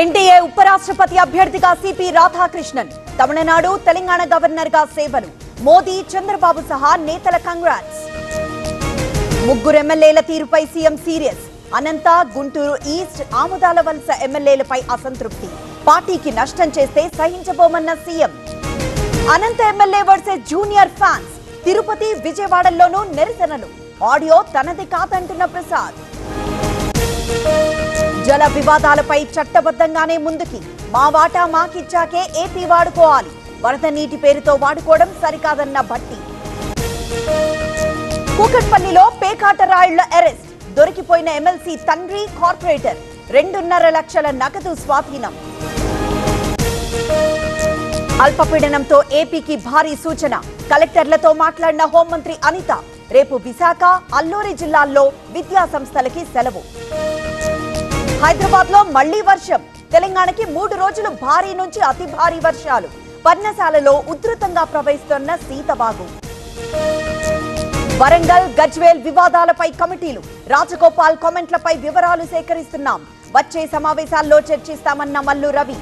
NDA ఉపరాష్ట్రపతి అభ్యర్థిగా CP Radhakrishnan, Tamil Nadu Telangana governor గా సేవలు. మోదీ చంద్రబాబు సహా నేతల కంగ్రాట్స్. ముగ్గురు ఎమ్మెల్యేల తీరుపై CM serious. Anantha, Guntur east, Amudalavalasa ఎమ్మెల్యేలపై అసంతృప్తి. పార్టీకి నష్టం చేస్తే సహించబోమన్న CM. Anantha MLA versus junior fans. Tirupati, విజయవాడల్లోనూ నిరసనలు. ఆడియో తనది కాదంటున్న ప్రసాద్. జల వివాదాలపై చట్టబద్ధంగానే ముందుకి. మా వాటా మాకిచ్చాకే ఏపీ వాడుకోవాలి. వరద నీటి పేరుతో వాడుకోవడం సరికాదన్న భట్టి. కూకట్పల్లిలో పేకాట రాయుళ్ల అరెస్ట్. దొరికిపోయిన ఎమ్మెల్సీ తండ్రి, కార్పొరేటర్. 2.5 లక్షల నగదు స్వాధీనం. అల్పపీడనంతో ఏపీకి భారీ సూచన. కలెక్టర్లతో మాట్లాడిన హోంమంత్రి అనిత. రేపు విశాఖ, అల్లూరి జిల్లాల్లో విద్యా సంస్థలకి సెలవు. హైదరాబాద్ లో మళ్లీ వర్షం. తెలంగాణకి 3 రోజులు భారీ నుంచి అతి భారీ వర్షాలు. పర్ణశాలలో ఉధృతంగా ప్రవహిస్తున్న సీతవాగు. వరంగల్, గజ్వేల్ వివాదాలపై కమిటీలు. రాజగోపాల్ కామెంట్లపై వివరాలు సేకరిస్తున్నాం. వచ్చే సమావేశాల్లో చర్చిస్తామన్న మల్లు రవి.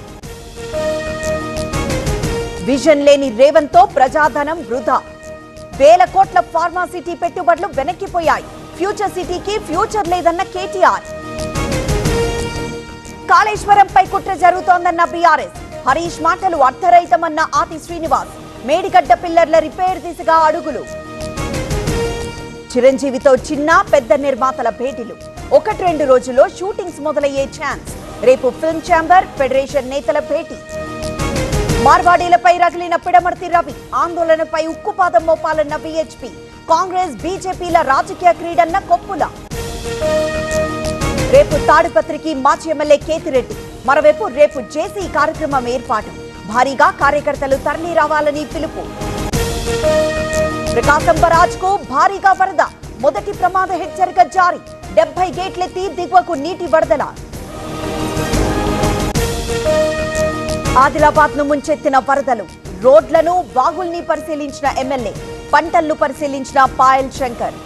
విజన్ లేని రేవంత్ తో ప్రజాధనం వృధా. వేల కోట్ల ఫార్మాసిటీ పెట్టుబడులు వెనక్కిపోయాయి. ఫ్యూచర్ సిటీకి ఫ్యూచర్ లేదన్న కేటీఆర్. కాళేశ్వరంపై కుట్ర జరుగుతోందన్న బీఆర్ఎస్. హరీష్ మాటలు అర్థరహితమన్న ఆతి శ్రీనివాస్. మేడిగడ్డ పిల్లర్ల రిపేర్ దిశగా అడుగులు. చిరంజీవితో చిన్న పెద్ద నిర్మాతల భేటీలు. 1-2 రోజుల్లో షూటింగ్స్ మొదలయ్యే ఛాన్స్. రేపు ఫిల్మ్ ఛాంబర్, ఫెడరేషన్ నేతల భేటీ. మార్వాడీలపై రగిలిన పిడమర్తి రవి. ఆందోళనపై ఉక్కుపాదం మోపాలన్న బీహెచ్పీ. కాంగ్రెస్, బీజేపీల రాజకీయ క్రీడన్న కొప్పుల. రేపు తాడిపత్రికి మాజీ ఎమ్మెల్యే కేతిరెడ్డి. మరోవైపు రేపు జేసీ కార్యక్రమం ఏర్పాటు. భారీగా కార్యకర్తలు తరలి రావాలని పిలుపు. ప్రకాశం బరాజ్ కు భారీగా వరద. మొదటి ప్రమాద హెచ్చరిక జారీ. 70 గేట్లెత్తి దిగువకు నీటి వరదల. ఆదిలాబాద్ ను ముంచెత్తిన వరదలు. రోడ్లను, వాగుల్ని పరిశీలించిన ఎమ్మెల్యే. పంటలను పరిశీలించిన పాయల్ శంకర్.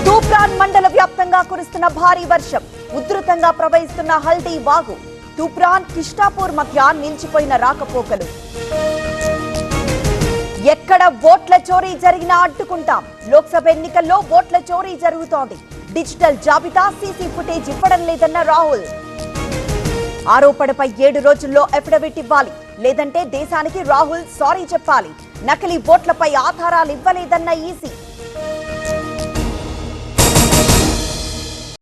తూప్రాన్ మండల వ్యాప్తంగా కురుస్తున్న భారీ వర్షం. ఉధృతంగా ప్రవహిస్తున్న హల్దీ వాగు. తూప్రాన్, కిష్టాపూర్ మధ్య నిలిచిపోయిన రాకపోకలు. ఎక్కడ ఓట్ల చోరీ జరిగినా అడ్డుకుంటాం. లోక్సభ ఎన్నికల్లో ఓట్ల చోరీ జరుగుతోంది. డిజిటల్ జాబితా, సీసీ ఫుటేజ్ ఇవ్వడం లేదన్న రాహుల్. ఆరోపణపై 7 రోజుల్లో అఫిడవిట్ ఇవ్వాలి. లేదంటే దేశానికి రాహుల్ సారీ చెప్పాలి. నకిలీ ఓట్లపై ఆధారాలు ఇవ్వలేదన్న ఈసీ.